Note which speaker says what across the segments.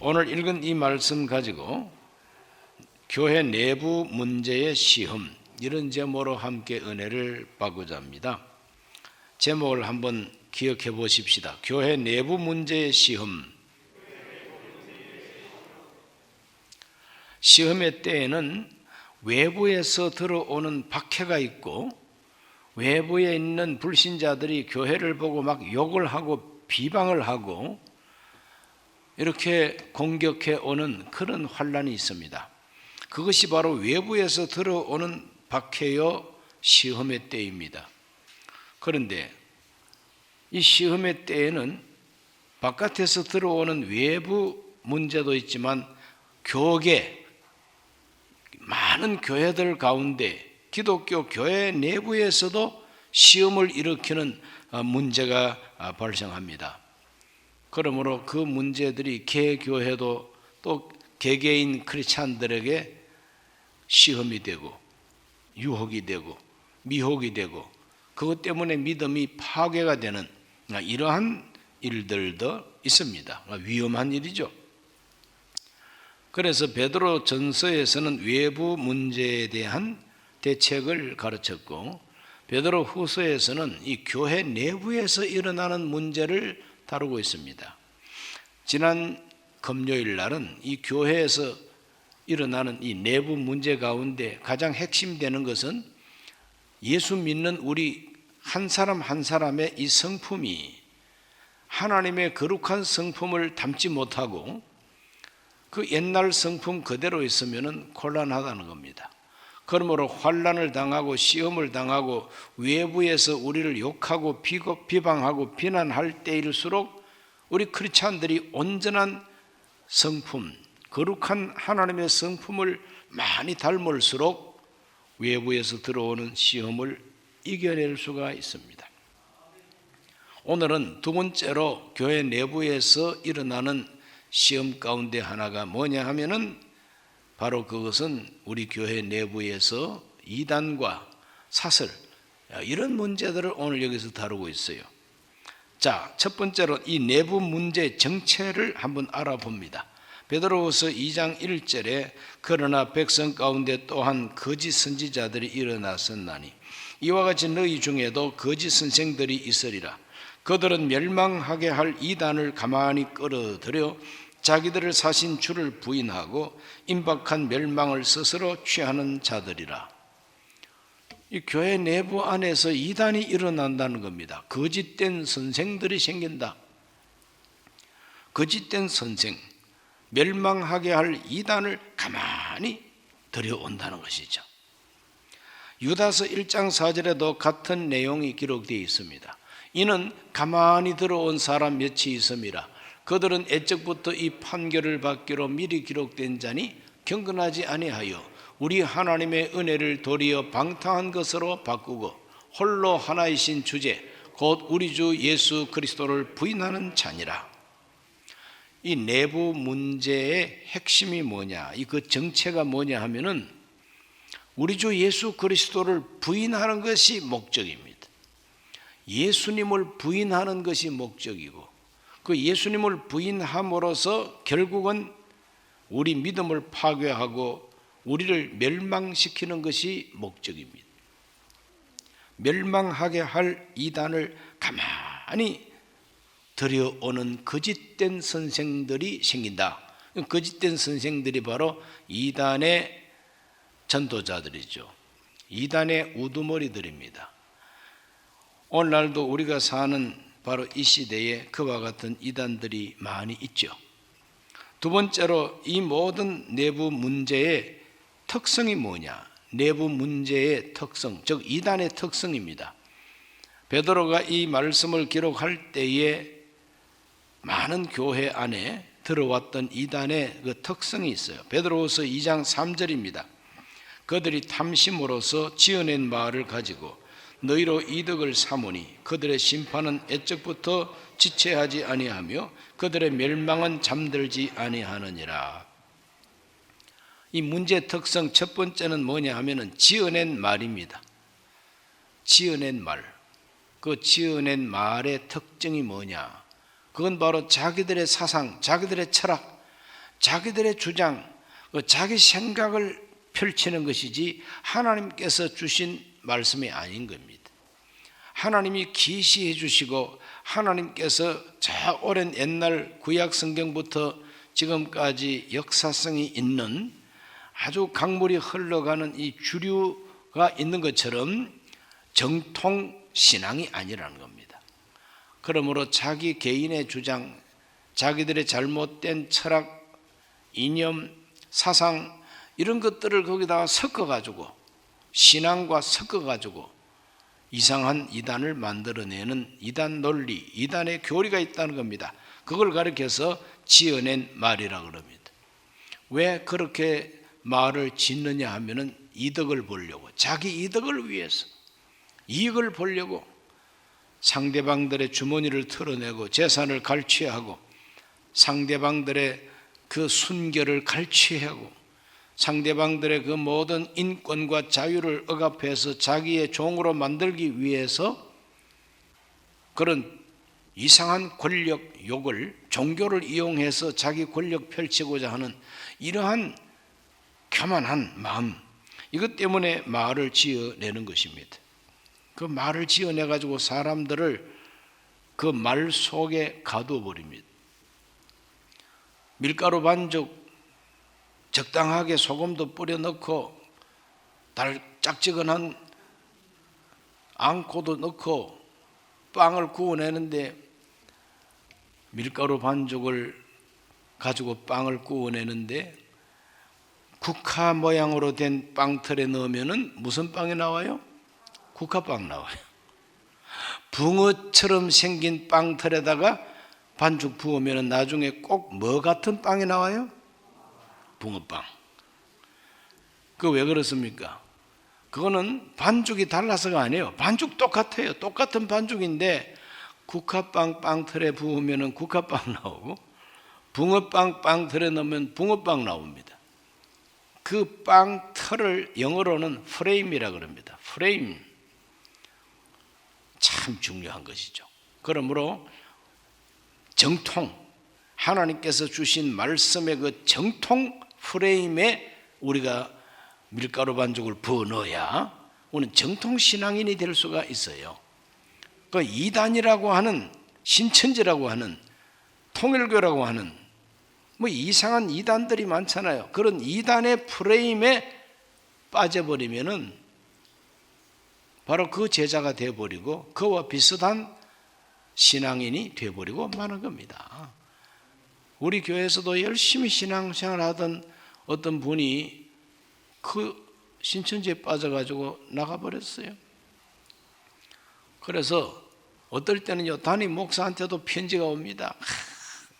Speaker 1: 오늘 읽은 이 말씀 가지고 교회 내부 문제의 시험, 이런 제목으로 함께 은혜를 받고자 합니다. 제목을 한번 기억해 보십시다. 교회 내부 문제의 시험. 시험의 때에는 외부에서 들어오는 박해가 있고, 외부에 있는 불신자들이 교회를 보고 막 욕을 하고 비방을 하고 이렇게 공격해 오는 그런 환란이 있습니다. 그것이 바로 외부에서 들어오는 박해요 시험의 때입니다. 그런데 이 시험의 때에는 바깥에서 들어오는 외부 문제도 있지만 교계, 많은 교회들 가운데 기독교 교회 내부에서도 시험을 일으키는 문제가 발생합니다. 그러므로 그 문제들이 개교회도 또 개개인 크리스찬들에게 시험이 되고 유혹이 되고 미혹이 되고 그것 때문에 믿음이 파괴가 되는 이러한 일들도 있습니다. 위험한 일이죠. 그래서 베드로 전서에서는 외부 문제에 대한 대책을 가르쳤고, 베드로 후서에서는 이 교회 내부에서 일어나는 문제를 다루고 있습니다. 지난 금요일 날은 이 교회에서 일어나는 이 내부 문제 가운데 가장 핵심되는 것은 예수 믿는 우리 한 사람 한 사람의 이 성품이 하나님의 거룩한 성품을 담지 못하고 그 옛날 성품 그대로 있으면 곤란하다는 겁니다. 그러므로 환난을 당하고 시험을 당하고 외부에서 우리를 욕하고 비방하고 비난할 때일수록 우리 크리스찬들이 온전한 성품, 거룩한 하나님의 성품을 많이 닮을수록 외부에서 들어오는 시험을 이겨낼 수가 있습니다. 오늘은 두 번째로 교회 내부에서 일어나는 시험 가운데 하나가 뭐냐 하면은 바로 그것은 우리 교회 내부에서 이단과 사설, 이런 문제들을 오늘 여기서 다루고 있어요. 자, 첫 번째로 이 내부 문제 정체를 한번 알아봅니다. 베드로후서 2장 1절에 그러나 백성 가운데 또한 거짓 선지자들이 일어났었나니 이와 같이 너희 중에도 거짓 선생들이 있으리라. 그들은 멸망하게 할 이단을 가만히 끌어들여 자기들을 사신 주를 부인하고 임박한 멸망을 스스로 취하는 자들이라. 이 교회 내부 안에서 이단이 일어난다는 겁니다. 거짓된 선생들이 생긴다. 거짓된 선생, 멸망하게 할 이단을 가만히 들여온다는 것이죠. 유다서 1장 4절에도 같은 내용이 기록되어 있습니다. 이는 가만히 들어온 사람 몇이 있음이라. 그들은 애적부터 이 판결을 받기로 미리 기록된 자니 경건하지 아니하여 우리 하나님의 은혜를 도리어 방탕한 것으로 바꾸고 홀로 하나이신 주제 곧 우리 주 예수 그리스도를 부인하는 자니라. 이 내부 문제의 핵심이 뭐냐, 이 그 정체가 뭐냐 하면은 우리 주 예수 그리스도를 부인하는 것이 목적입니다. 예수님을 부인하는 것이 목적이고 그 예수님을 부인함으로써 결국은 우리 믿음을 파괴하고 우리를 멸망시키는 것이 목적입니다. 멸망하게 할 이단을 가만히 들여오는 거짓된 선생들이 생긴다. 거짓된 선생들이 바로 이단의 전도자들이죠. 이단의 우두머리들입니다. 오늘날도 우리가 사는 바로 이 시대에 그와 같은 이단들이 많이 있죠. 두 번째로 이 모든 내부 문제의 특성이 뭐냐? 내부 문제의 특성, 즉 이단의 특성입니다. 베드로가 이 말씀을 기록할 때에 많은 교회 안에 들어왔던 이단의 그 특성이 있어요. 베드로후서 2장 3절입니다. 그들이 탐심으로서 지어낸 말을 가지고 너희로 이득을 삼으니 그들의 심판은 애적부터 지체하지 아니하며 그들의 멸망은 잠들지 아니하느니라. 이 문제의 특성 첫 번째는 뭐냐 하면은 지어낸 말입니다. 지어낸 말. 그 지어낸 말의 특징이 뭐냐? 그건 바로 자기들의 사상, 자기들의 철학, 자기들의 주장, 자기 생각을 펼치는 것이지 하나님께서 주신 말씀이 아닌 겁니다. 하나님이 계시해 주시고 하나님께서 저 오랜 옛날 구약 성경부터 지금까지 역사성이 있는 아주 강물이 흘러가는 이 주류가 있는 것처럼 정통 신앙이 아니라는 겁니다. 그러므로 자기 개인의 주장, 자기들의 잘못된 철학, 이념, 사상 이런 것들을 거기다가 섞어가지고 신앙과 섞어가지고 이상한 이단을 만들어내는 이단 논리, 이단의 교리가 있다는 겁니다. 그걸 가리켜서 지어낸 말이라고 그럽니다. 왜 그렇게 말을 짓느냐 하면은 이득을 보려고, 자기 이득을 위해서, 이익을 보려고 상대방들의 주머니를 털어내고 재산을 갈취하고 상대방들의 그 순결을 갈취하고 상대방들의 그 모든 인권과 자유를 억압해서 자기의 종으로 만들기 위해서 그런 이상한 권력욕을 종교를 이용해서 자기 권력 펼치고자 하는 이러한 교만한 마음, 이것 때문에 말을 지어내는 것입니다. 그 말을 지어내 가지고 사람들을 그 말 속에 가두어 버립니다. 밀가루 반죽 적당하게 소금도 뿌려 넣고 달짝지근한 앙코도 넣고 빵을 구워내는데 밀가루 반죽을 가지고 빵을 구워내는데 국화 모양으로 된 빵틀에 넣으면은 무슨 빵이 나와요? 국화빵 나와요. 붕어처럼 생긴 빵틀에다가 반죽 부으면 나중에 꼭 뭐 같은 빵이 나와요? 붕어빵. 그거 왜 그렇습니까? 그거는 반죽이 달라서가 아니에요. 반죽 똑같아요. 똑같은 반죽인데 국화빵 빵틀에 부으면 국화빵 나오고 붕어빵 빵틀에 넣으면 붕어빵 나옵니다. 그 빵틀을 영어로는 프레임이라고 합니다. 프레임. 참 중요한 것이죠. 그러므로 정통, 하나님께서 주신 말씀의 그 정통 프레임에 우리가 밀가루 반죽을 부어 넣어야 우리는 정통 신앙인이 될 수가 있어요. 그 이단이라고 하는, 신천지라고 하는, 통일교라고 하는 뭐 이상한 이단들이 많잖아요. 그런 이단의 프레임에 빠져버리면은 바로 그 제자가 되어버리고 그와 비슷한 신앙인이 되어버리고 마는 겁니다. 우리 교회에서도 열심히 신앙생활 하던 어떤 분이 그 신천지에 빠져가지고 나가버렸어요. 그래서 어떨 때는요, 담임 목사한테도 편지가 옵니다.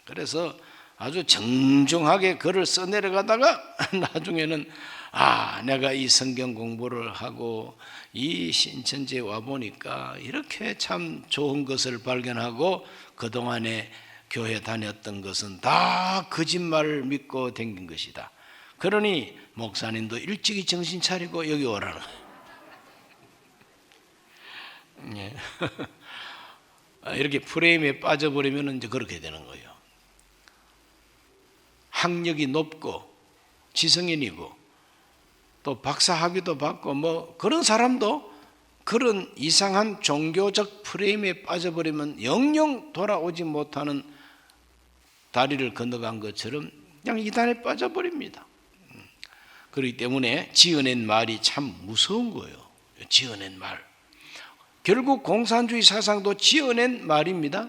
Speaker 1: 그래서 아주 정중하게 글을 써내려가다가 나중에는 내가 이 성경 공부를 하고 이 신천지에 와보니까 이렇게 참 좋은 것을 발견하고 그동안에 교회 다녔던 것은 다 거짓말을 믿고 댕긴 것이다. 그러니 목사님도 일찍이 정신 차리고 여기 오라는 예. 이렇게 프레임에 빠져버리면 이제 그렇게 되는 거예요. 학력이 높고 지성인이고 또 박사 학위도 받고 뭐 그런 사람도 그런 이상한 종교적 프레임에 빠져버리면 영영 돌아오지 못하는 다리를 건너간 것처럼 그냥 이단에 빠져버립니다. 그렇기 때문에 지어낸 말이 참 무서운 거예요. 지어낸 말. 결국 공산주의 사상도 지어낸 말입니다.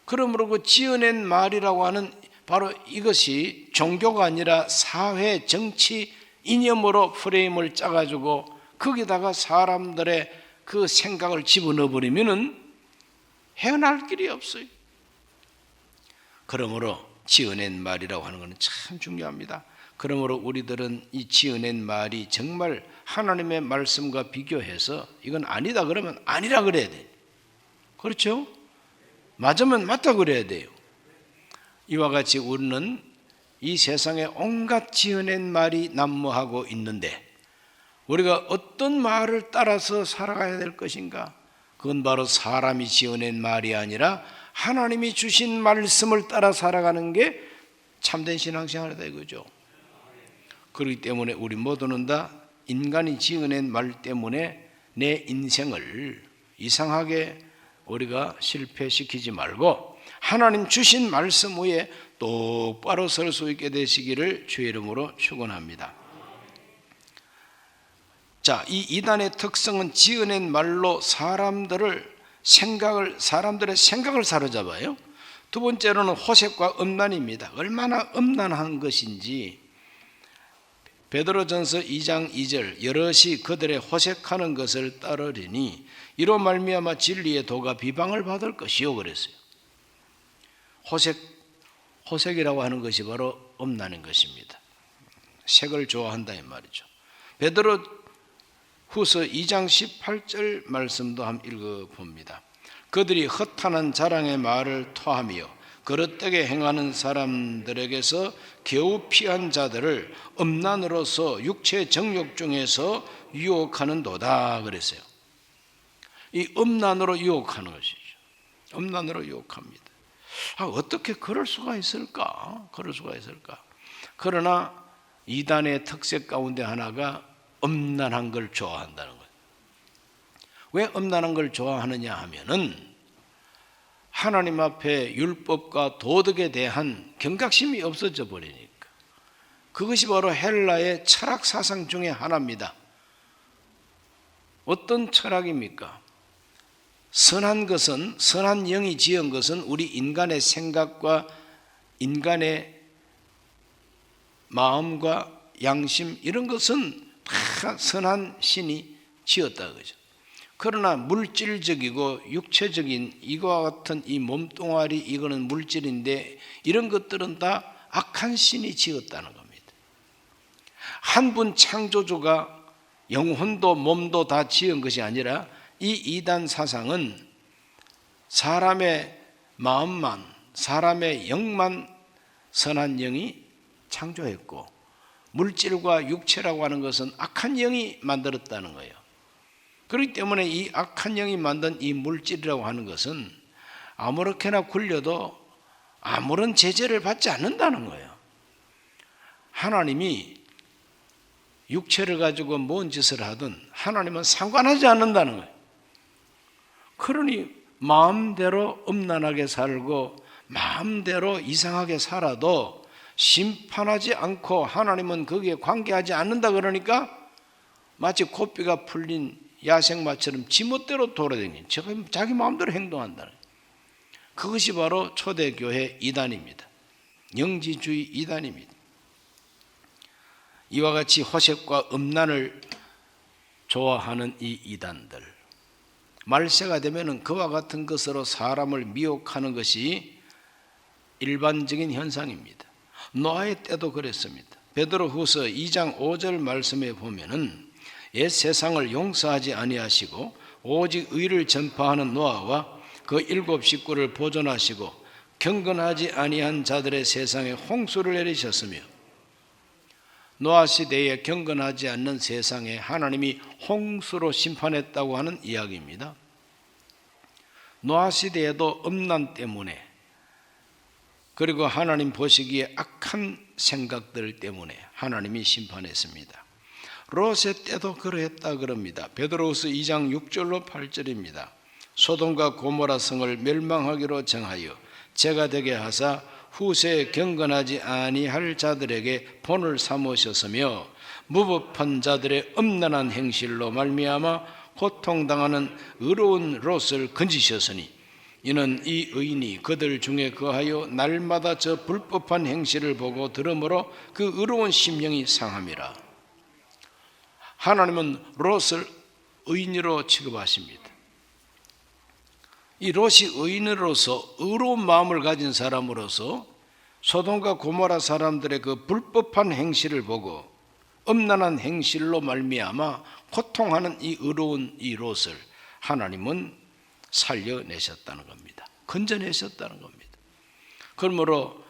Speaker 1: 그러므로 그 지어낸 말이라고 하는 바로 이것이 종교가 아니라 사회, 정치, 이념으로 프레임을 짜가지고 거기다가 사람들의 그 생각을 집어넣어 버리면은 헤어날 길이 없어요. 그러므로 지어낸 말이라고 하는 것은 참 중요합니다. 그러므로 우리들은 이 지어낸 말이 정말 하나님의 말씀과 비교해서 이건 아니다 그러면 아니라 그래야 돼요. 그렇죠? 맞으면 맞다 그래야 돼요. 이와 같이 우리는 이 세상에 온갖 지어낸 말이 난무하고 있는데 우리가 어떤 말을 따라서 살아가야 될 것인가? 그건 바로 사람이 지어낸 말이 아니라 하나님이 주신 말씀을 따라 살아가는 게 참된 신앙생활이다 이거죠. 그렇기 때문에 우리 모두는 다 인간이 지어낸 말 때문에 내 인생을 이상하게 우리가 실패시키지 말고 하나님 주신 말씀 위에 똑바로 설 수 있게 되시기를 주의 이름으로 축원합니다. 자, 이 이단의 특성은 지어낸 말로 사람들의 생각을 사로잡아요. 두 번째로는 호색과 음란입니다. 얼마나 음란한 것인지 베드로전서 2장 2절 여럿이 그들의 호색하는 것을 따르리니 이로 말미암아 진리의 도가 비방을 받을 것이요 그랬어요. 호색이라고 하는 것이 바로 음란인 것입니다. 색을 좋아한다 이 말이죠. 베드로 후서 2장 18절 말씀도 한번 읽어봅니다. 그들이 허탄한 자랑의 말을 토하며 그릇되게 행하는 사람들에게서 겨우 피한 자들을 음란으로서 육체 정욕 중에서 유혹하는도다 그랬어요. 이 음란으로 유혹하는 것이죠. 음란으로 유혹합니다. 어떻게 그럴 수가 있을까? 그러나 이단의 특색 가운데 하나가 음란한 걸 좋아한다는 거예요. 왜 음란한 걸 좋아하느냐 하면은 하나님 앞에 율법과 도덕에 대한 경각심이 없어져 버리니까. 그것이 바로 헬라의 철학 사상 중에 하나입니다. 어떤 철학입니까? 선한 영이 지은 것은 우리 인간의 생각과 인간의 마음과 양심 이런 것은 다 선한 신이 지었다 그죠. 그러나 물질적이고 육체적인 이와 같은 이 몸뚱아리 이거는 물질인데 이런 것들은 다 악한 신이 지었다는 겁니다. 한 분 창조주가 영혼도 몸도 다 지은 것이 아니라 이 이단 사상은 사람의 마음만 사람의 영만 선한 영이 창조했고 물질과 육체라고 하는 것은 악한 영이 만들었다는 거예요. 그렇기 때문에 이 악한 영이 만든 이 물질이라고 하는 것은 아무렇게나 굴려도 아무런 제재를 받지 않는다는 거예요. 하나님이 육체를 가지고 뭔 짓을 하든 하나님은 상관하지 않는다는 거예요. 그러니 마음대로 음란하게 살고 마음대로 이상하게 살아도 심판하지 않고 하나님은 거기에 관계하지 않는다 그러니까 마치 고삐가 풀린 야생마처럼 지멋대로 돌아다니는 자기 마음대로 행동한다는 그것이 바로 초대교회 이단입니다. 영지주의 이단입니다. 이와 같이 호색과 음란을 좋아하는 이 이단들 말세가 되면 그와 같은 것으로 사람을 미혹하는 것이 일반적인 현상입니다. 노아의 때도 그랬습니다. 베드로후서 2장 5절 말씀에 보면은 옛 세상을 용서하지 아니하시고 오직 의를 전파하는 노아와 그 7 식구를 보존하시고 경건하지 아니한 자들의 세상에 홍수를 내리셨으며 노아 시대에 경건하지 않는 세상에 하나님이 홍수로 심판했다고 하는 이야기입니다. 노아 시대에도 음란 때문에 그리고 하나님 보시기에 악한 생각들 때문에 하나님이 심판했습니다. 롯의 때도 그러했다 그럽니다. 베드로후서 2장 6절로 8절입니다. 소돔과 고모라 성을 멸망하기로 정하여 제가 되게 하사 후세에 경건하지 아니할 자들에게 본을 삼으셨으며 무법한 자들의 음란한 행실로 말미암아 고통당하는 의로운 롯을 건지셨으니 이는 이 의인이 그들 중에 거하여 날마다 저 불법한 행실을 보고 들으므로 그 의로운 심령이 상함이라. 하나님은 롯을 의인으로 취급하십니다. 이 롯이 의인으로서 의로운 마음을 가진 사람으로서 소돔과 고모라 사람들의 그 불법한 행실을 보고 음란한 행실로 말미암아 고통하는 이 의로운 이 롯을 하나님은 살려내셨다는 겁니다. 건져내셨다는 겁니다. 그러므로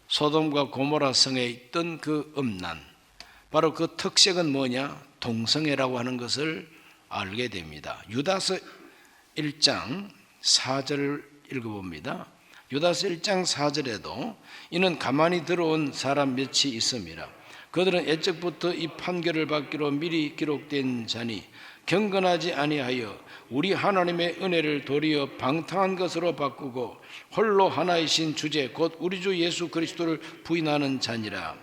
Speaker 1: 소돔과 고모라 성에 있던 그 음란 바로 그 특색은 뭐냐? 동성애라고 하는 것을 알게 됩니다. 유다서 1장 4절 읽어봅니다. 유다서 1장 4절에도 이는 가만히 들어온 사람 몇이 있음이라. 그들은 애적부터 이 판결을 받기로 미리 기록된 자니 경건하지 아니하여 우리 하나님의 은혜를 도리어 방탕한 것으로 바꾸고 홀로 하나이신 주제 곧 우리 주 예수 그리스도를 부인하는 자니라.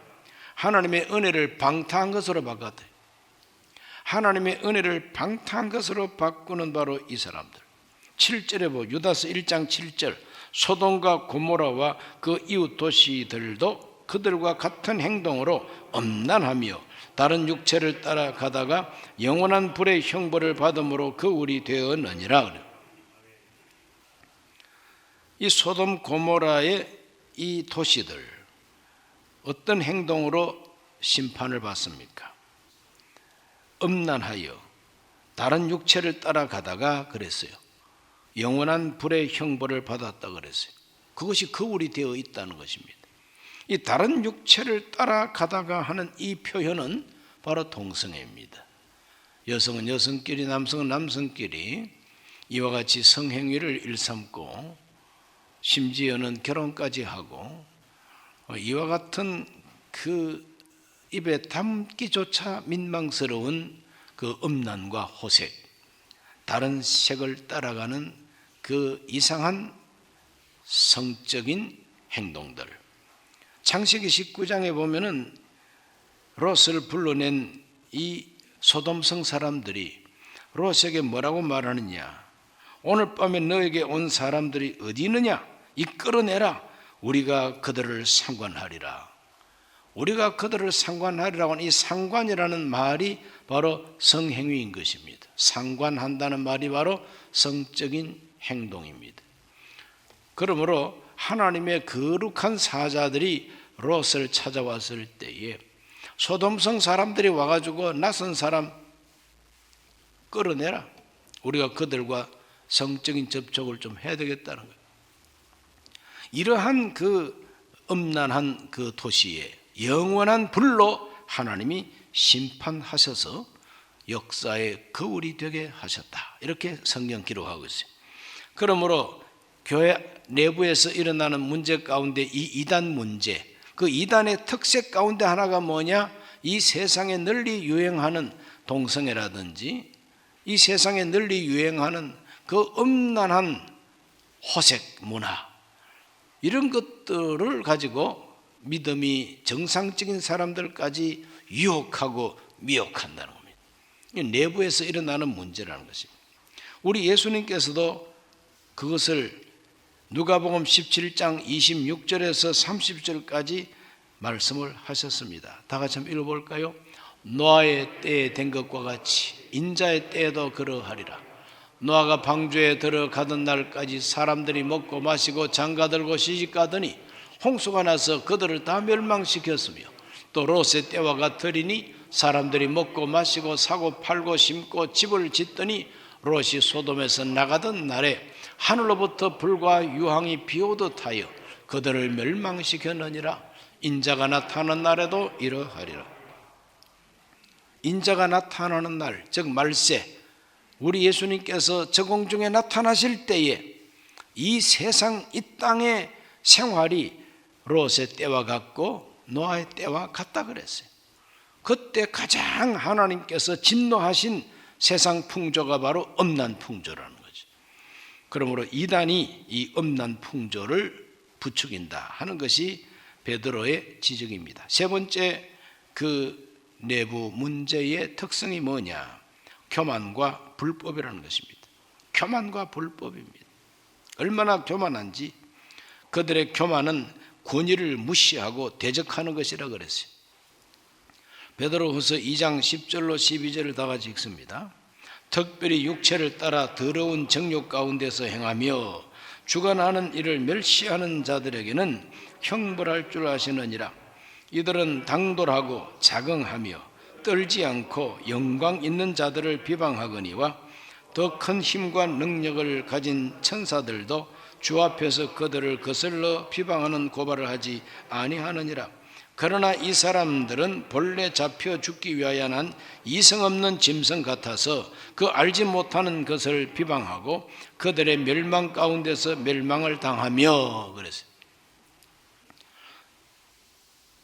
Speaker 1: 하나님의 은혜를 방탕한 것으로 바꿨대. 하나님의 은혜를 방탕한 것으로 바꾸는 바로 이 사람들. 7절에 보면 유다서 1장 7절 소돔과 고모라와 그 이웃 도시들도 그들과 같은 행동으로 엄난하며 다른 육체를 따라가다가 영원한 불의 형벌을 받음으로 거울이 되었느니라. 이 소돔 고모라의 이 도시들 어떤 행동으로 심판을 받습니까? 엄난하여 다른 육체를 따라가다가 그랬어요. 영원한 불의 형벌을 받았다 그랬어요. 그것이 거울이 되어 있다는 것입니다. 이 다른 육체를 따라가다가 하는 이 표현은 바로 동성애입니다. 여성은 여성끼리 남성은 남성끼리 이와 같이 성행위를 일삼고 심지어는 결혼까지 하고 이와 같은 그 입에 담기조차 민망스러운 그 음란과 호색, 다른 색을 따라가는 그 이상한 성적인 행동들. 창세기 19장에 보면은 롯을 불러낸 이 소돔성 사람들이 롯에게 뭐라고 말하느냐? 오늘 밤에 너에게 온 사람들이 어디 있느냐? 이끌어내라. 우리가 그들을 상관하리라. 우리가 그들을 상관하리라고 하는 이 상관이라는 말이 바로 성행위인 것입니다. 상관한다는 말이 바로 성적인 행동입니다. 그러므로 하나님의 거룩한 사자들이 롯을 찾아왔을 때에 소돔성 사람들이 와가지고 낯선 사람 끌어내라. 우리가 그들과 성적인 접촉을 좀 해야 되겠다는 거예요. 이러한 그 음란한 그 도시에 영원한 불로 하나님이 심판하셔서 역사의 거울이 되게 하셨다. 이렇게 성경 기록하고 있어요. 그러므로 교회 내부에서 일어나는 문제 가운데 이 이단 문제, 그 이단의 특색 가운데 하나가 뭐냐? 이 세상에 널리 유행하는 동성애라든지 이 세상에 널리 유행하는 그 음란한 호색 문화, 이런 것들을 가지고 믿음이 정상적인 사람들까지 유혹하고 미혹한다는 겁니다. 내부에서 일어나는 문제라는 것입니다. 우리 예수님께서도 그것을 누가복음 17장 26절에서 30절까지 말씀을 하셨습니다. 다 같이 한번 읽어볼까요? 노아의 때에 된 것과 같이 인자의 때에도 그러하리라. 노아가 방주에 들어가던 날까지 사람들이 먹고 마시고 장가들고 시집가더니 홍수가 나서 그들을 다 멸망시켰으며 또 롯의 때와 같으리니 사람들이 먹고 마시고 사고 팔고 심고 집을 짓더니 롯이 소돔에서 나가던 날에 하늘로부터 불과 유황이 비오듯 하여 그들을 멸망시켰느니라. 인자가 나타나는 날에도 이러하리라. 인자가 나타나는 날, 즉 말세, 우리 예수님께서 저 공중에 나타나실 때에 이 세상 이 땅의 생활이 롯의 때와 같고 노아의 때와 같다 그랬어요. 그때 가장 하나님께서 진노하신 세상 풍조가 바로 음란 풍조라는 거죠. 그러므로 이단이 이 음란 풍조를 부추긴다 하는 것이 베드로의 지적입니다. 세 번째 그 내부 문제의 특성이 뭐냐? 교만과 불법이라는 것입니다. 교만과 불법입니다. 얼마나 교만한지 그들의 교만은 권위를 무시하고 대적하는 것이라 그랬어요. 베드로후서 2장 10절로 12절을 다 같이 읽습니다. 특별히 육체를 따라 더러운 정욕 가운데서 행하며 주관하는 일을 멸시하는 자들에게는 형벌할 줄 아시느니라. 이들은 당돌하고 자긍하며 떨지 않고 영광 있는 자들을 비방하거니와 더 큰 힘과 능력을 가진 천사들도 주 앞에서 그들을 거슬러 비방하는 고발을 하지 아니하느니라. 그러나 이 사람들은 본래 잡혀 죽기 위하여 난 이성 없는 짐승 같아서 그 알지 못하는 것을 비방하고 그들의 멸망 가운데서 멸망을 당하며 그랬어요.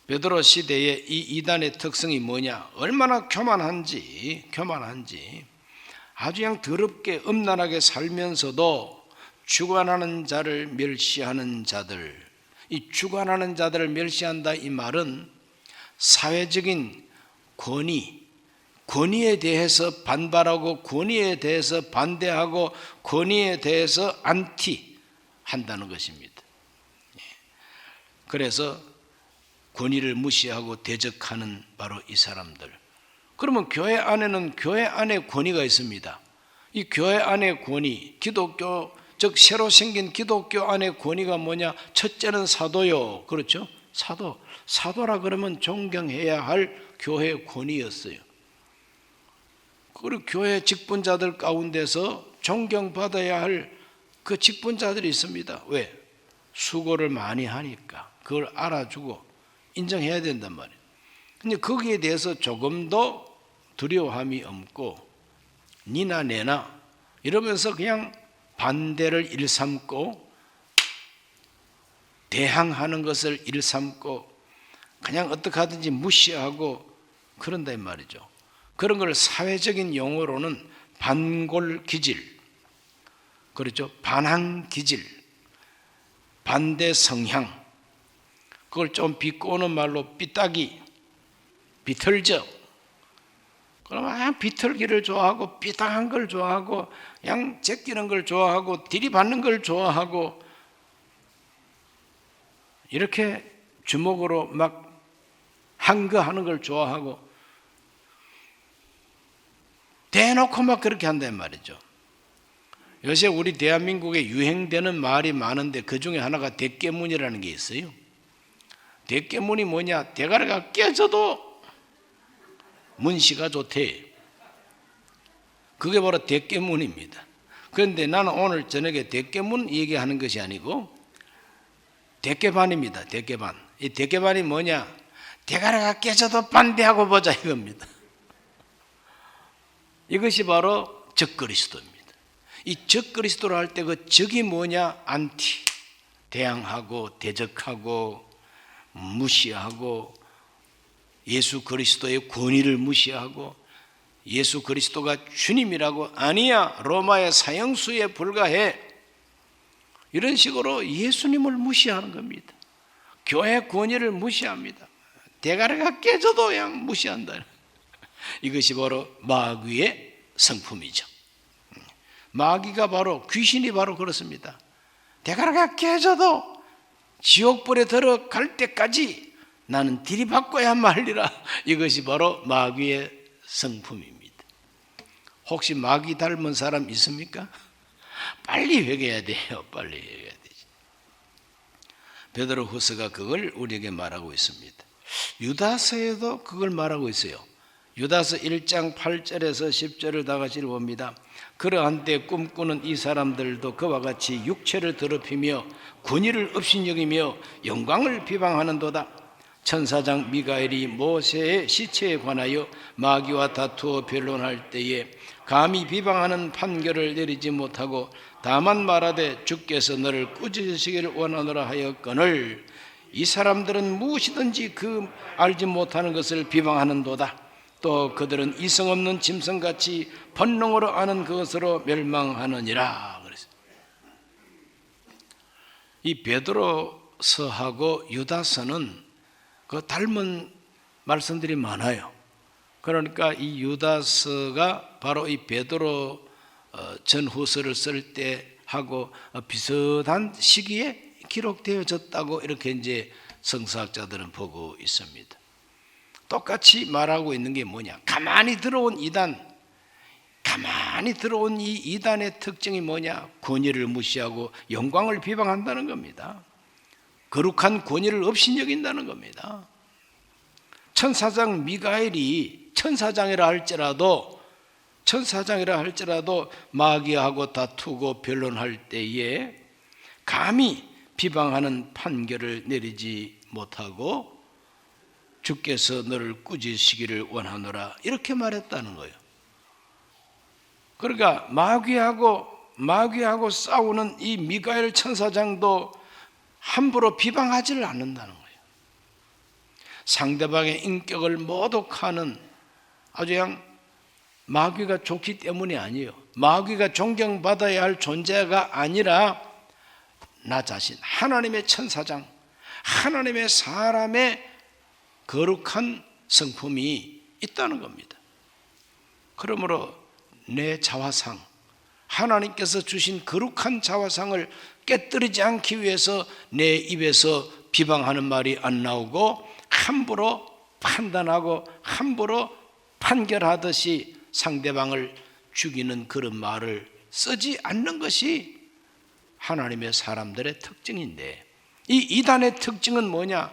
Speaker 1: 베드로 시대의 이 이단의 특성이 뭐냐? 얼마나 교만한지 아주 그냥 더럽게 음란하게 살면서도 주관하는 자를 멸시하는 자들. 이 주관하는 자들을 멸시한다 이 말은 사회적인 권위에 대해서 반발하고 권위에 대해서 반대하고 권위에 대해서 안티 한다는 것입니다. 그래서 권위를 무시하고 대적하는 바로 이 사람들. 그러면 교회 안에는 교회 안에 권위가 있습니다. 이 교회 안의 권위, 기독교 즉 새로 생긴 기독교 안의 권위가 뭐냐? 첫째는 사도요. 그렇죠? 사도라 그러면 존경해야 할 교회의 권위였어요. 그리고 교회 직분자들 가운데서 존경받아야 할 그 직분자들이 있습니다. 왜? 수고를 많이 하니까 그걸 알아주고 인정해야 된단 말이에요. 근데 거기에 대해서 조금 더 두려움이 없고 니나 내나 이러면서 그냥 반대를 일삼고 대항하는 것을 일삼고 그냥 어떻게 하든지 무시하고 그런다 이 말이죠. 그런 걸 사회적인 용어로는 반골기질, 그렇죠? 반항기질, 반대 성향, 그걸 좀 비꼬는 말로 삐딱이, 비틀적. 그러면 비틀기를 좋아하고 삐딱한 걸 좋아하고 그냥 제끼는 걸 좋아하고 들이받는 걸 좋아하고 이렇게 주먹으로 막 항거하는 걸 좋아하고 대놓고 막 그렇게 한단 말이죠. 요새 우리 대한민국에 유행되는 말이 많은데 그 중에 하나가 대깨문이라는 게 있어요. 대깨문이 뭐냐? 대가리가 깨져도 문씨가 좋대. 그게 바로 대깨문입니다. 그런데 나는 오늘 저녁에 대깨문 얘기하는 것이 아니고 대깨반입니다. 대깨반. 이 대깨반이 뭐냐? 대가리가 깨져도 반대하고 보자 이겁니다. 이것이 바로 적그리스도입니다. 이 적그리스도를 할 때 그 적이 뭐냐? 안티, 대항하고 대적하고 무시하고 예수 그리스도의 권위를 무시하고 예수 그리스도가 주님이라고 아니야 로마의 사형수에 불과해 이런 식으로 예수님을 무시하는 겁니다. 교회 권위를 무시합니다. 대가리가 깨져도 그냥 무시한다. 이것이 바로 마귀의 성품이죠. 마귀가 바로 귀신이 바로 그렇습니다. 대가리가 깨져도 지옥불에 들어갈 때까지 나는 들이받고야 말리라. 이것이 바로 마귀의 성품입니다. 혹시 마귀 닮은 사람 있습니까? 빨리 회개해야 돼요. 빨리 회개해야 되지. 베드로후서가 그걸 우리에게 말하고 있습니다. 유다서에도 그걸 말하고 있어요. 유다서 1장 8절에서 10절을 다 같이 봅니다. 그러한 때 꿈꾸는 이 사람들도 그와 같이 육체를 더럽히며 권위를 업신여기며 영광을 비방하는도다. 천사장 미가엘이 모세의 시체에 관하여 마귀와 다투어 변론할 때에 감히 비방하는 판결을 내리지 못하고 다만 말하되 주께서 너를 꾸짖으시기를 원하노라 하였거늘 이 사람들은 무엇이든지 그 알지 못하는 것을 비방하는도다. 또 그들은 이성 없는 짐승같이 본능으로 아는 그것으로 멸망하느니라. 그랬어요. 이 베드로서하고 유다서는 그 닮은 말씀들이 많아요. 그러니까 이 유다서가 바로 이 베드로 전후서를 쓸 때 하고 비슷한 시기에 기록되어졌다고 이렇게 이제 성서학자들은 보고 있습니다. 똑같이 말하고 있는 게 뭐냐? 가만히 들어온 이 이단의 특징이 뭐냐? 권위를 무시하고 영광을 비방한다는 겁니다. 거룩한 권위를 업신여긴다는 겁니다. 천사장 미가엘이 천사장이라 할지라도 마귀하고 다투고 변론할 때에 감히 비방하는 판결을 내리지 못하고 주께서 너를 꾸짖으시기를 원하노라 이렇게 말했다는 거예요. 그러니까 마귀하고 싸우는 이 미가엘 천사장도 함부로 비방하지를 않는다는 거예요. 상대방의 인격을 모독하는 아주 그냥 마귀가 좋기 때문이 아니에요. 마귀가 존경받아야 할 존재가 아니라 나 자신, 하나님의 천사장, 하나님의 사람의 거룩한 성품이 있다는 겁니다. 그러므로 내 자화상, 하나님께서 주신 거룩한 자화상을 깨뜨리지 않기 위해서 내 입에서 비방하는 말이 안 나오고 함부로 판단하고 함부로 판결하듯이 상대방을 죽이는 그런 말을 쓰지 않는 것이 하나님의 사람들의 특징인데, 이 이단의 특징은 뭐냐?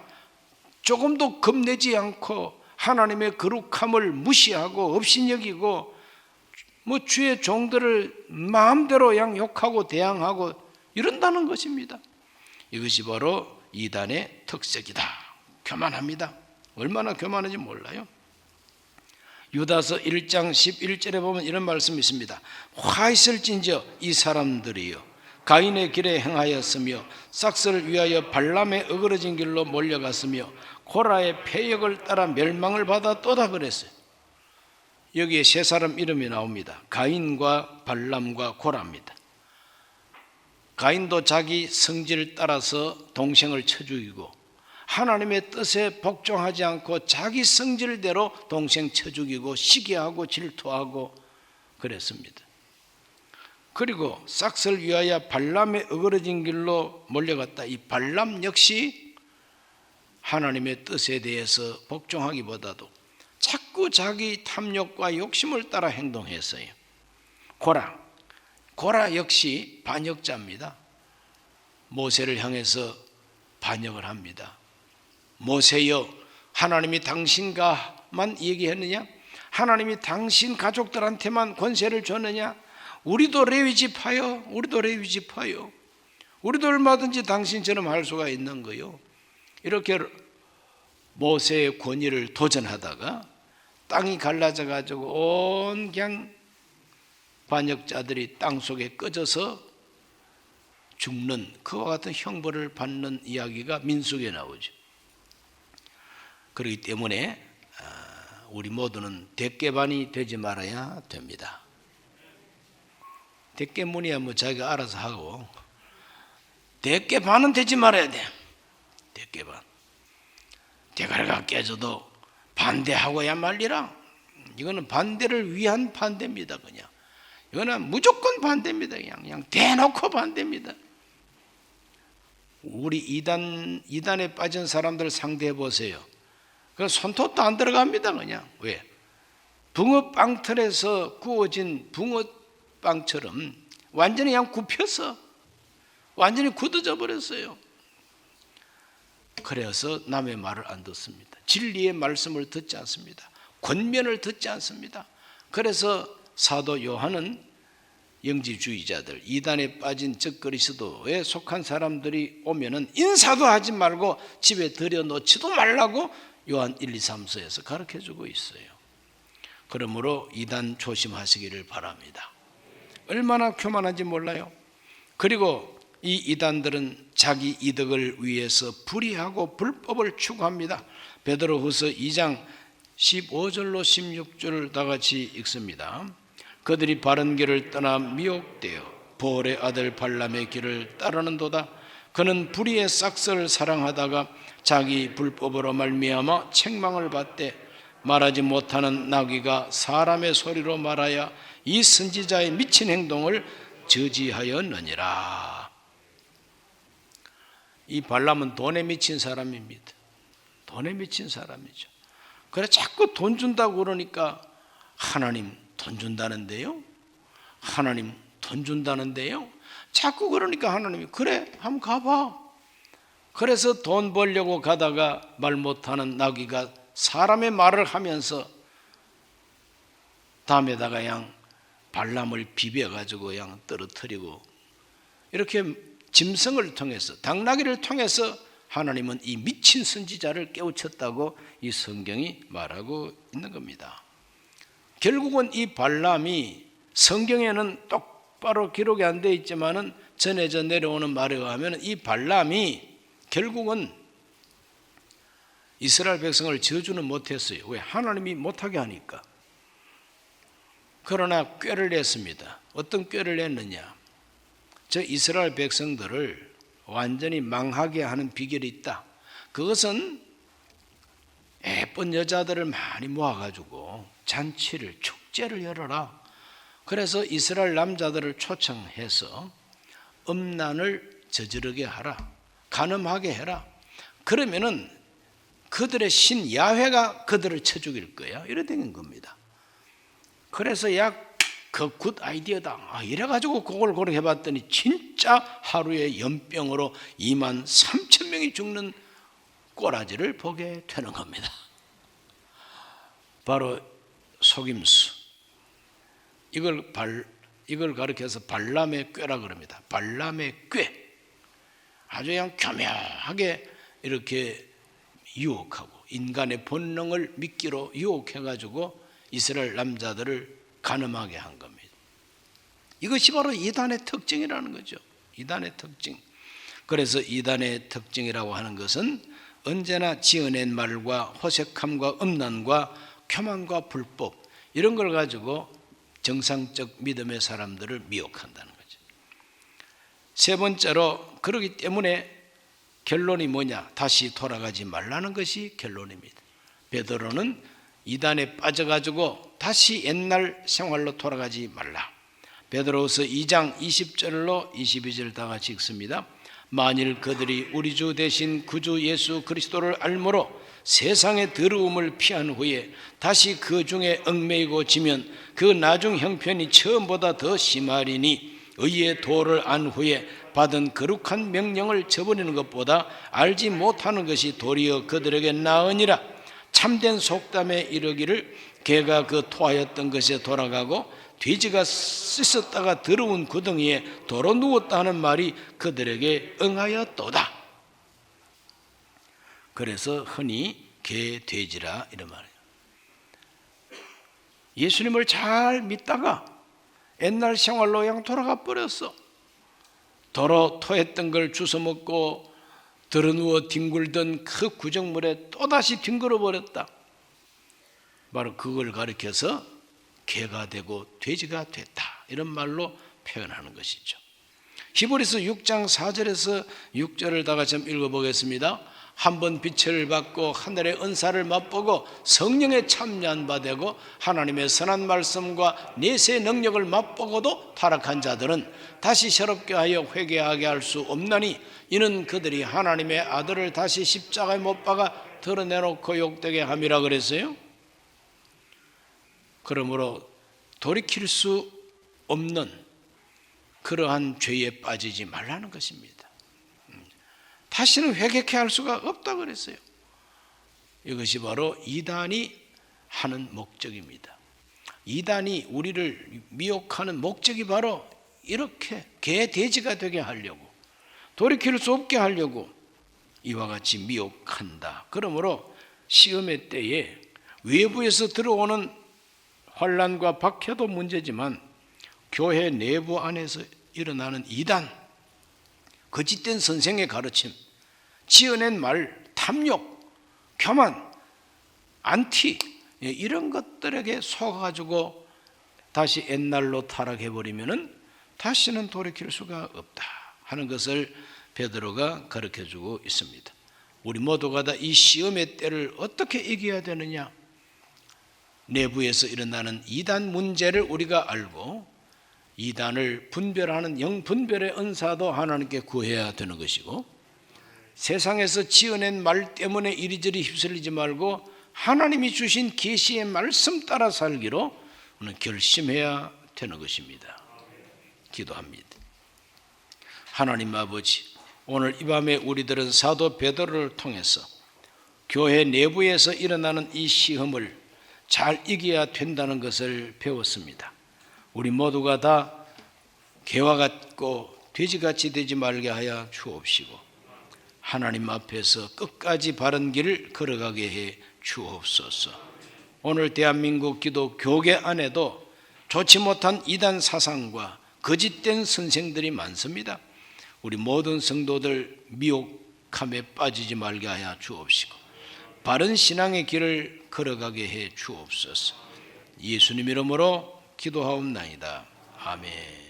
Speaker 1: 조금도 겁내지 않고 하나님의 거룩함을 무시하고 업신여기고 주의 종들을 마음대로 그냥 욕하고 대항하고 이런다는 것입니다. 이것이 바로 이단의 특색이다. 교만합니다. 얼마나 교만한지 몰라요. 유다서 1장 11절에 보면 이런 말씀이 있습니다. 화 있을진저 이 사람들이요 가인의 길에 행하였으며 삭스를 위하여 발람의 어그러진 길로 몰려갔으며 고라의 패역을 따라 멸망을 받았도다 그랬어요. 여기에 세 사람 이름이 나옵니다. 가인과 발람과 고라입니다. 가인도 자기 성질을 따라서 동생을 쳐 죽이고 하나님의 뜻에 복종하지 않고 자기 성질대로 동생 쳐 죽이고 시기하고 질투하고 그랬습니다. 그리고 삭스를 위하여 발람의 어그러진 길로 몰려갔다. 이 발람 역시 하나님의 뜻에 대해서 복종하기보다도 자꾸 자기 탐욕과 욕심을 따라 행동했어요. 고라 역시 반역자입니다. 모세를 향해서 반역을 합니다. 모세여, 하나님이 당신과만 얘기했느냐? 하나님이 당신 가족들한테만 권세를 줬느냐? 우리도 레위 지파요. 우리도 얼마든지 당신처럼 할 수가 있는 거요. 이렇게 모세의 권위를 도전하다가 땅이 갈라져 가지고 온 그냥 반역자들이 땅 속에 꺼져서 죽는 그와 같은 형벌을 받는 이야기가 민수기에 나오죠. 그렇기 때문에 우리 모두는 대깨반이 되지 말아야 됩니다. 대깨문이야 자기가 알아서 하고 대깨반은 되지 말아야 돼. 대깨반. 대가리가 깨져도 반대하고야 말리라. 이거는 반대를 위한 반대입니다. 그냥 이거는 무조건 반대입니다. 그냥 대놓고 반대입니다. 우리 이단에 빠진 사람들 상대해 보세요. 그 손톱도 안 들어갑니다. 그냥 왜? 붕어빵틀에서 구워진 붕어빵처럼 완전히 그냥 굽혀서 완전히 굳어져 버렸어요. 그래서 남의 말을 안 듣습니다. 진리의 말씀을 듣지 않습니다. 권면을 듣지 않습니다. 그래서 사도 요한은 영지주의자들, 이단에 빠진 적 그리스도에 속한 사람들이 오면은 인사도 하지 말고 집에 들여놓지도 말라고 요한 1, 2, 3서에서 가르쳐주고 있어요. 그러므로 이단 조심하시기를 바랍니다. 얼마나 교만한지 몰라요. 그리고 이 이단들은 자기 이득을 위해서 불의하고 불법을 추구합니다. 베드로후서 2장 15절로 16절을 다 같이 읽습니다. 그들이 바른 길을 떠나 미혹되어 보올의 아들 발람의 길을 따르는도다. 그는 불의의 싹스를 사랑하다가 자기 불법으로 말미암아 책망을 받되 말하지 못하는 나귀가 사람의 소리로 말하여 이 선지자의 미친 행동을 저지하였느니라. 이 발람은 돈에 미친 사람입니다. 돈에 미친 사람이죠. 그래 자꾸 돈 준다고 그러니까 하나님 돈 준다는데요? 하나님 돈 준다는데요? 자꾸 그러니까 하나님이 그래 한번 가봐. 그래서 돈 벌려고 가다가 말 못하는 나귀가 사람의 말을 하면서 담에다가 그냥 발람을 비벼가지고 그냥 떨어뜨리고 이렇게 짐승을 통해서 당나귀를 통해서 하나님은 이 미친 선지자를 깨우쳤다고 이 성경이 말하고 있는 겁니다. 결국은 이 발람이 성경에는 똑바로 기록이 안 되어 있지만은 전해져 내려오는 말에 의하면 이 발람이 결국은 이스라엘 백성을 저주는 못했어요. 왜? 하나님이 못하게 하니까. 그러나 꾀를 냈습니다. 어떤 꾀를 냈느냐? 저 이스라엘 백성들을 완전히 망하게 하는 비결이 있다. 그것은 예쁜 여자들을 많이 모아가지고 잔치를, 축제를 열어라. 그래서 이스라엘 남자들을 초청해서 음란을 저지르게 하라. 간음하게 해라. 그러면은 그들의 신 야훼가 그들을 쳐 죽일 거야. 이래 된 겁니다. 그래서 그 굿 아이디어다. 이래가지고 그걸 고려해봤더니 진짜 하루에 연병으로 2만 3천 명이 죽는 꼬라지를 보게 되는 겁니다. 바로 속임수. 이걸 가리켜서 발람의 꾀라 그럽니다. 발람의 꾀. 아주 그냥 교묘하게 이렇게 유혹하고 인간의 본능을 미끼로 유혹해가지고 이스라엘 남자들을 간음하게 한 겁니다. 이것이 바로 이단의 특징이라는 거죠. 이단의 특징. 그래서 이단의 특징이라고 하는 것은 언제나 지어낸 말과 호색함과 음란과 교만과 불법 이런 걸 가지고 정상적 믿음의 사람들을 미혹한다는 거죠. 세 번째로 그러기 때문에 결론이 뭐냐? 다시 돌아가지 말라는 것이 결론입니다. 베드로는 이단에 빠져가지고 다시 옛날 생활로 돌아가지 말라. 베드로후서 2장 20절로 22절 다 같이 읽습니다. 만일 그들이 우리 주 대신 구주 예수 그리스도를 알므로 세상의 더러움을 피한 후에 다시 그 중에 얽매이고 지면 그 나중 형편이 처음보다 더 심하리니 의의 도를 안 후에 받은 거룩한 명령을 저버리는 것보다 알지 못하는 것이 도리어 그들에게 나으니라. 참된 속담에 이르기를 개가 그 토하였던 것에 돌아가고 돼지가 씻었다가 더러운 구덩이에 도로 누웠다 하는 말이 그들에게 응하였도다. 그래서 흔히 개, 돼지라 이런 말이에요. 예수님을 잘 믿다가 옛날 생활로 그냥 돌아가 버렸어. 도로 토했던 걸 주워 먹고 드러누워 뒹굴던 그 구정물에 또다시 뒹굴어 버렸다. 바로 그걸 가리켜서 개가 되고 돼지가 됐다. 이런 말로 표현하는 것이죠. 히브리서 6장 4절에서 6절을 다 같이 한번 읽어보겠습니다. 한번 빛을 받고 하늘의 은사를 맛보고 성령에 참여한 바 되고 하나님의 선한 말씀과 내세의 능력을 맛보고도 타락한 자들은 다시 새롭게 하여 회개하게 할 수 없나니 이는 그들이 하나님의 아들을 다시 십자가에 못 박아 드러내놓고 욕되게 함이라 그랬어요. 그러므로 돌이킬 수 없는 그러한 죄에 빠지지 말라는 것입니다. 다시는 회개케 할 수가 없다 그랬어요. 이것이 바로 이단이 하는 목적입니다. 이단이 우리를 미혹하는 목적이 바로 이렇게 개, 돼지가 되게 하려고, 돌이킬 수 없게 하려고 이와 같이 미혹한다. 그러므로 시험의 때에 외부에서 들어오는 환난과 박해도 문제지만 교회 내부 안에서 일어나는 이단, 거짓된 선생의 가르침, 지어낸 말, 탐욕, 교만, 안티 이런 것들에게 속아가지고 다시 옛날로 타락해버리면은 다시는 돌이킬 수가 없다 하는 것을 베드로가 가르쳐주고 있습니다. 우리 모두가 다 이 시험의 때를 어떻게 이겨야 되느냐? 내부에서 일어나는 이단 문제를 우리가 알고 이단을 분별하는 영분별의 은사도 하나님께 구해야 되는 것이고, 세상에서 지어낸 말 때문에 이리저리 휩쓸리지 말고 하나님이 주신 계시의 말씀 따라 살기로 오늘 결심해야 되는 것입니다. 기도합니다. 하나님 아버지, 오늘 이 밤에 우리들은 사도 베드로를 통해서 교회 내부에서 일어나는 이 시험을 잘 이겨야 된다는 것을 배웠습니다. 우리 모두가 다 개와 같고 돼지같이 되지 말게 하여 주옵시고, 하나님 앞에서 끝까지 바른 길을 걸어가게 해 주옵소서. 오늘 대한민국 기독교계 안에도 좋지 못한 이단 사상과 거짓된 선생들이 많습니다. 우리 모든 성도들 미혹함에 빠지지 말게 하여 주옵시고 바른 신앙의 길을 걸어가게 해 주옵소서. 예수님 이름으로 기도하옵나이다. 아멘.